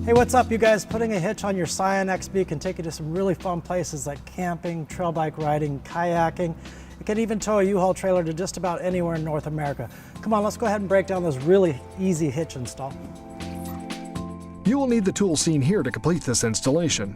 Hey, what's up, you guys? Putting a hitch on your Scion XB can take you to some really fun places like camping, trail bike riding, kayaking. It can even tow a U-Haul trailer to just about anywhere in North America. Come on, let's go ahead and break down this really easy hitch install. You will need the tools seen here to complete this installation.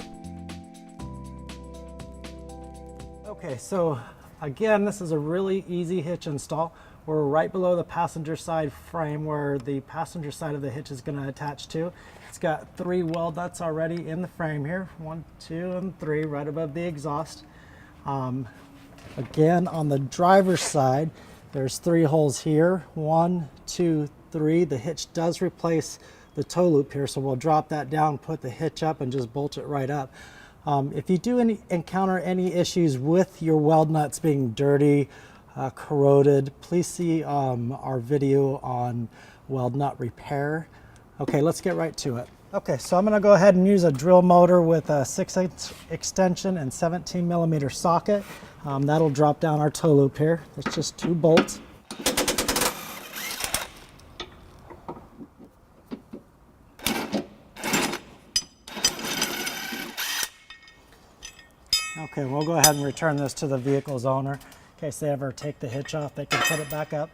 Okay, so again, this is a really easy hitch install. We're right below the passenger side frame where the passenger side of the hitch is going to attach to. It's got 3 weld nuts already in the frame here, 1, 2, and 3 right above the exhaust. Again, on the driver's side, there's 3 holes here, 1, 2, 3. The hitch does replace the tow loop here, so we'll drop that down, put the hitch up, and just bolt it right up. If you do encounter any issues with your weld nuts being dirty, corroded, please see our video on weld nut repair. Okay, let's get right to it. Okay, so I'm going to go ahead and use a drill motor with a 6/8 extension and 17mm socket. That'll drop down our tow loop here. It's just 2 bolts. Okay, we'll go ahead and return this to the vehicle's owner. In case they ever take the hitch off, they can put it back up.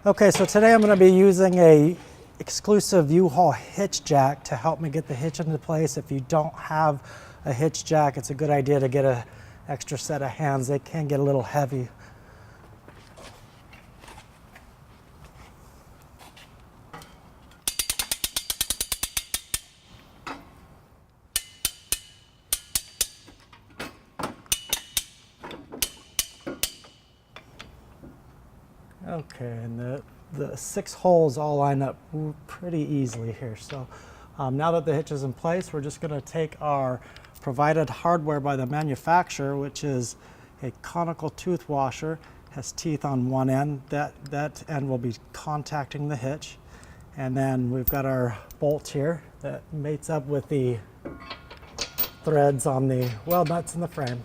Okay, so today I'm going to be using a exclusive U-Haul hitch jack to help me get the hitch into place. If you don't have a hitch jack, it's a good idea to get an extra set of hands. They can get a little heavy. Okay, and the 6 holes all line up pretty easily here. So now that the hitch is in place, we're just going to take our provided hardware by the manufacturer, which is a conical tooth washer, has teeth on one end. That end will be contacting the hitch. And then we've got our bolt here that mates up with the threads on the weld nuts in the frame.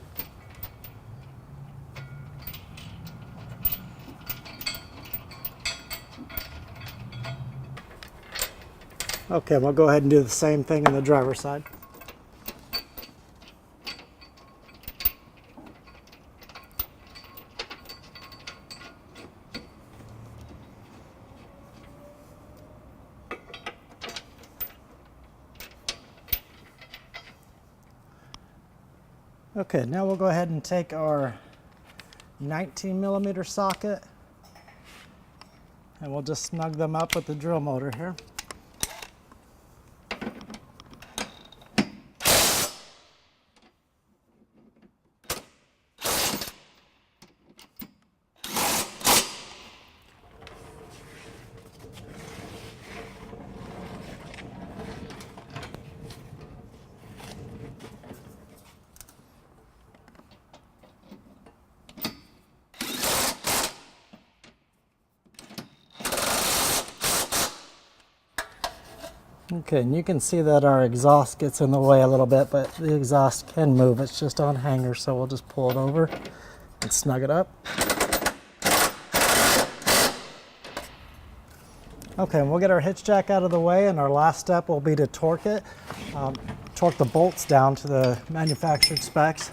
Okay, we'll go ahead and do the same thing on the driver's side. Okay, now we'll go ahead and take our 19mm socket and we'll just snug them up with the drill motor here. Okay, and you can see that our exhaust gets in the way a little bit, but the exhaust can move. It's just on hanger, so we'll just pull it over and snug it up. Okay, and we'll get our hitch jack out of the way, and our last step will be to torque it. Torque the bolts down to the manufactured specs.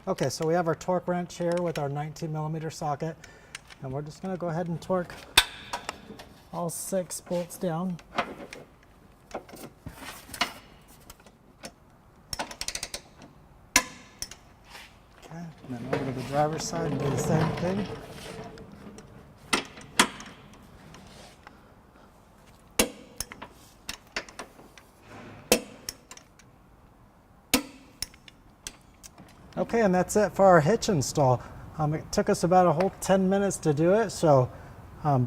Okay, so we have our torque wrench here with our 19mm socket, and we're just going to go ahead and torque all 6 bolts down. Okay, and then over to the driver's side and do the same thing. Okay, and that's it for our hitch install. It took us about a whole 10 minutes to do it, so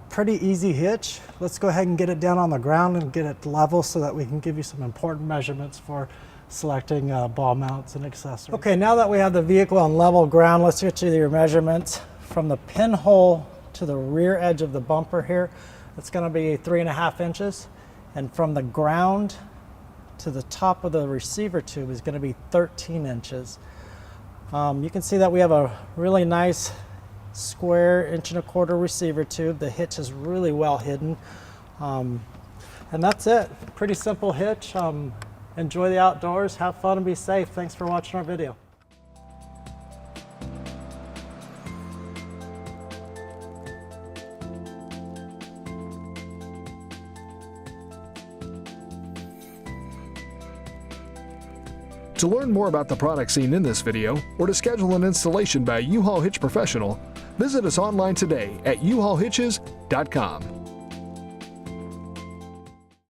pretty easy hitch. Let's go ahead and get it down on the ground and get it level so that we can give you some important measurements for selecting ball mounts and accessories. Okay, now that we have the vehicle on level ground, let's get you your measurements from the pinhole to the rear edge of the bumper here, it's going to be 3.5 inches. And from the ground to the top of the receiver tube is going to be 13 inches. You can see that we have a really nice square 1.25 inch receiver tube. The hitch is really well hidden. And that's it. Pretty simple hitch. Enjoy the outdoors, have fun, and be safe. Thanks for watching our video. To learn more about the products seen in this video, or to schedule an installation by a U-Haul Hitch professional, visit us online today at uhaulhitches.com.